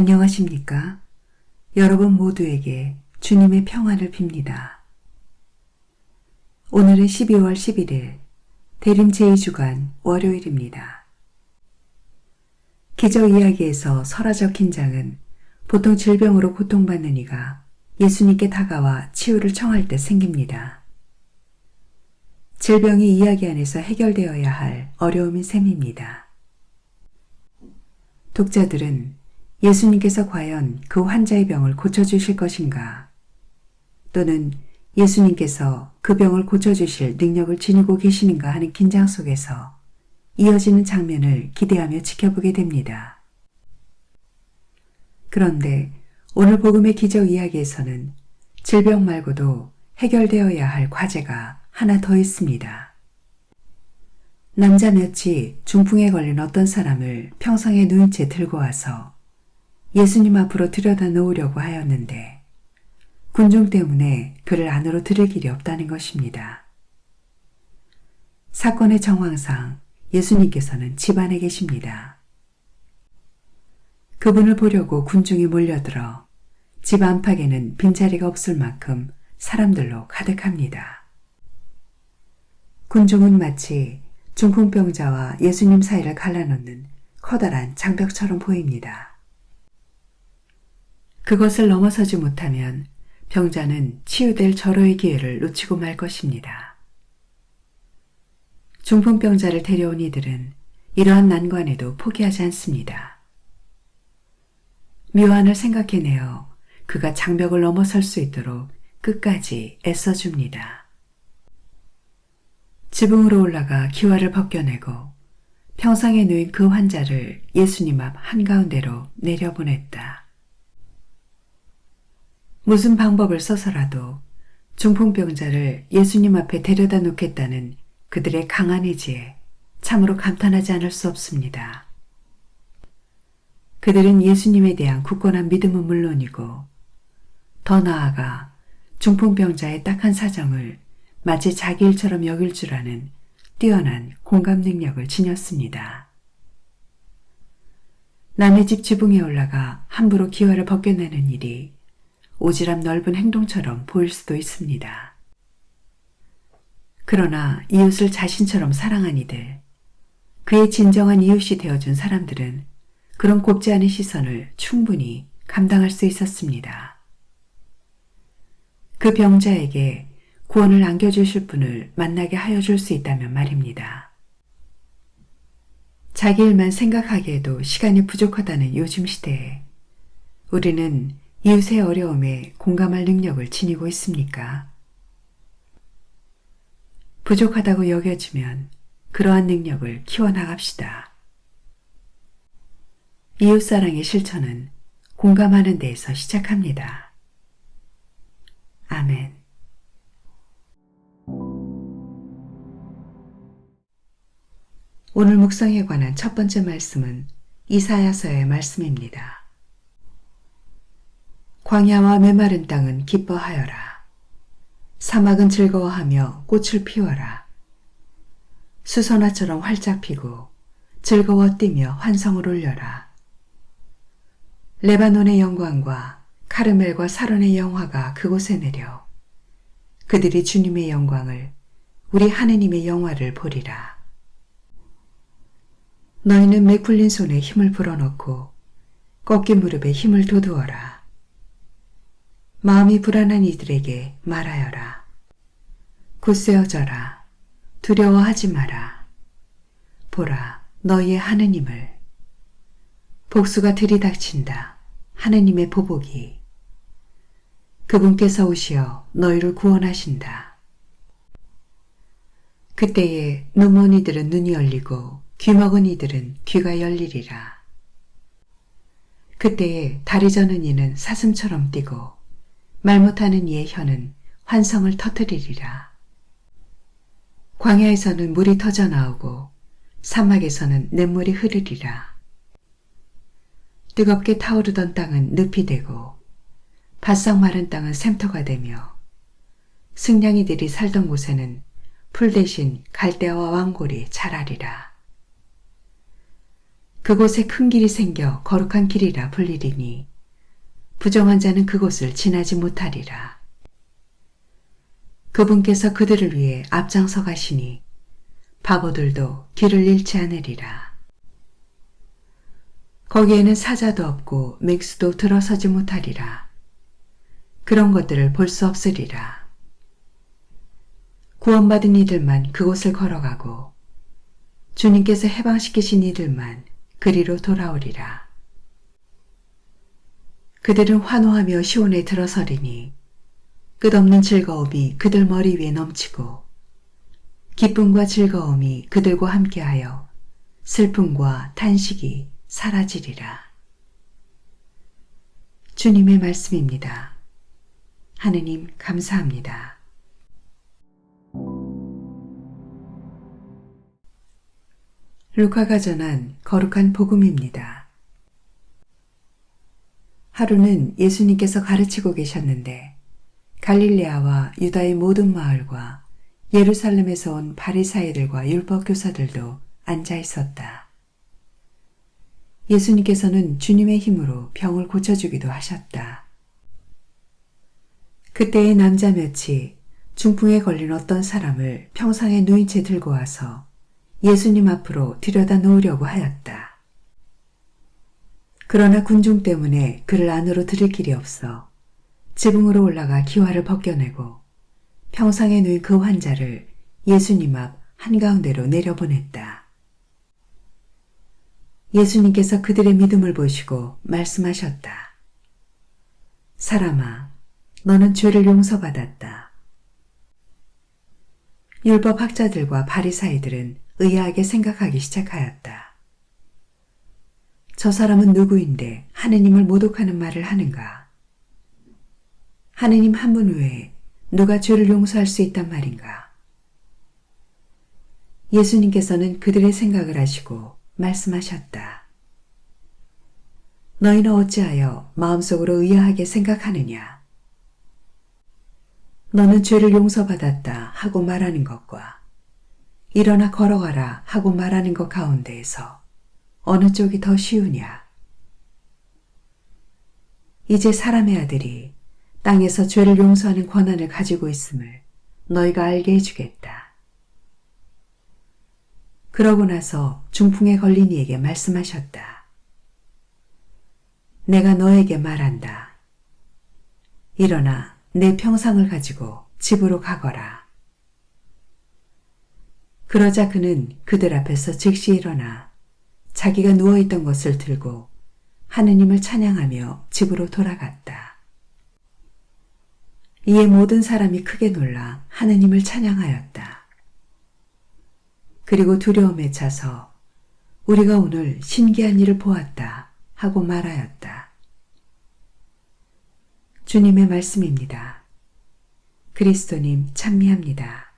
안녕하십니까? 여러분 모두에게 주님의 평안을 빕니다. 오늘은 12월 11일 대림 제2주간 월요일입니다. 기적 이야기에서 설화 적힌 장은 보통 질병으로 고통받는 이가 예수님께 다가와 치유를 청할 때 생깁니다. 질병이 이야기 안에서 해결되어야 할 어려움인 셈입니다. 독자들은 예수님께서 과연 그 환자의 병을 고쳐주실 것인가? 또는 예수님께서 그 병을 고쳐주실 능력을 지니고 계시는가 하는 긴장 속에서 이어지는 장면을 기대하며 지켜보게 됩니다. 그런데 오늘 복음의 기적 이야기에서는 질병 말고도 해결되어야 할 과제가 하나 더 있습니다. 남자 몇이 중풍에 걸린 어떤 사람을 평상에 누인 채 들고 와서 예수님 앞으로 들여다 놓으려고 하였는데 군중 때문에 그를 안으로 들을 길이 없다는 것입니다. 사건의 정황상 예수님께서는 집 안에 계십니다. 그분을 보려고 군중이 몰려들어 집 안팎에는 빈자리가 없을 만큼 사람들로 가득합니다. 군중은 마치 중풍병자와 예수님 사이를 갈라놓는 커다란 장벽처럼 보입니다. 그것을 넘어서지 못하면 병자는 치유될 절호의 기회를 놓치고 말 것입니다. 중풍병자를 데려온 이들은 이러한 난관에도 포기하지 않습니다. 묘안을 생각해내어 그가 장벽을 넘어설 수 있도록 끝까지 애써줍니다. 지붕으로 올라가 기와를 벗겨내고 평상에 누인 그 환자를 예수님 앞 한가운데로 내려보냈다. 무슨 방법을 써서라도 중풍병자를 예수님 앞에 데려다 놓겠다는 그들의 강한 의지에 참으로 감탄하지 않을 수 없습니다. 그들은 예수님에 대한 굳건한 믿음은 물론이고 더 나아가 중풍병자의 딱한 사정을 마치 자기 일처럼 여길 줄 아는 뛰어난 공감 능력을 지녔습니다. 남의 집 지붕에 올라가 함부로 기와를 벗겨내는 일이 오지랖 넓은 행동처럼 보일 수도 있습니다. 그러나 이웃을 자신처럼 사랑한 이들, 그의 진정한 이웃이 되어준 사람들은 그런 곱지 않은 시선을 충분히 감당할 수 있었습니다. 그 병자에게 구원을 안겨주실 분을 만나게 하여 줄 수 있다면 말입니다. 자기 일만 생각하기에도 시간이 부족하다는 요즘 시대에 우리는 이웃의 어려움에 공감할 능력을 지니고 있습니까? 부족하다고 여겨지면 그러한 능력을 키워나갑시다. 이웃사랑의 실천은 공감하는 데에서 시작합니다. 아멘. 오늘 묵상에 관한 첫 번째 말씀은 이사야서의 말씀입니다. 광야와 메마른 땅은 기뻐하여라. 사막은 즐거워하며 꽃을 피워라. 수선화처럼 활짝 피고 즐거워 뛰며 환성을 올려라. 레바논의 영광과 카르멜과 사론의 영화가 그곳에 내려 그들이 주님의 영광을 우리 하느님의 영화를 보리라. 너희는 메풀린 손에 힘을 불어넣고 꺾인 무릎에 힘을 돋우어라. 마음이 불안한 이들에게 말하여라. 굳세어져라. 두려워하지 마라. 보라, 너희의 하느님을. 복수가 들이닥친다. 하느님의 보복이. 그분께서 오시어 너희를 구원하신다. 그때에 눈먼 이들은 눈이 열리고 귀먹은 이들은 귀가 열리리라. 그때에 다리 저는 이는 사슴처럼 뛰고 말 못하는 이의 혀는 환성을 터뜨리리라. 광야에서는 물이 터져 나오고 사막에서는 냇물이 흐르리라. 뜨겁게 타오르던 땅은 늪이 되고 바싹 마른 땅은 샘터가 되며 승냥이들이 살던 곳에는 풀 대신 갈대와 왕골이 자라리라. 그곳에 큰 길이 생겨 거룩한 길이라 불리리니 부정한 자는 그곳을 지나지 못하리라. 그분께서 그들을 위해 앞장서 가시니 바보들도 길을 잃지 않으리라. 거기에는 사자도 없고 맹수도 들어서지 못하리라. 그런 것들을 볼 수 없으리라. 구원받은 이들만 그곳을 걸어가고 주님께서 해방시키신 이들만 그리로 돌아오리라. 그들은 환호하며 시온에 들어서리니 끝없는 즐거움이 그들 머리 위에 넘치고 기쁨과 즐거움이 그들과 함께하여 슬픔과 탄식이 사라지리라. 주님의 말씀입니다. 하느님 감사합니다. 루카가 전한 거룩한 복음입니다. 하루는 예수님께서 가르치고 계셨는데 갈릴레아와 유다의 모든 마을과 예루살렘에서 온 바리사이들과 율법교사들도 앉아 있었다. 예수님께서는 주님의 힘으로 병을 고쳐주기도 하셨다. 그때의 남자 몇이 중풍에 걸린 어떤 사람을 평상에 누인 채 들고 와서 예수님 앞으로 들여다 놓으려고 하였다. 그러나 군중 때문에 그를 안으로 들일 길이 없어 지붕으로 올라가 기와를 벗겨내고 평상에 누인 그 환자를 예수님 앞 한가운데로 내려보냈다. 예수님께서 그들의 믿음을 보시고 말씀하셨다. 사람아, 너는 죄를 용서받았다. 율법학자들과 바리사이들은 의아하게 생각하기 시작하였다. 저 사람은 누구인데 하느님을 모독하는 말을 하는가? 하느님 한 분 외에 누가 죄를 용서할 수 있단 말인가? 예수님께서는 그들의 생각을 아시고 말씀하셨다. 너희는 어찌하여 마음속으로 의아하게 생각하느냐? 너는 죄를 용서받았다 하고 말하는 것과 일어나 걸어가라 하고 말하는 것 가운데에서 어느 쪽이 더 쉬우냐? 이제 사람의 아들이 땅에서 죄를 용서하는 권한을 가지고 있음을 너희가 알게 해주겠다. 그러고 나서 중풍에 걸린 이에게 말씀하셨다. 내가 너에게 말한다. 일어나 내 평상을 가지고 집으로 가거라. 그러자 그는 그들 앞에서 즉시 일어나 자기가 누워있던 것을 들고 하느님을 찬양하며 집으로 돌아갔다. 이에 모든 사람이 크게 놀라 하느님을 찬양하였다. 그리고 두려움에 차서 우리가 오늘 신기한 일을 보았다 하고 말하였다. 주님의 말씀입니다. 그리스도님 찬미합니다.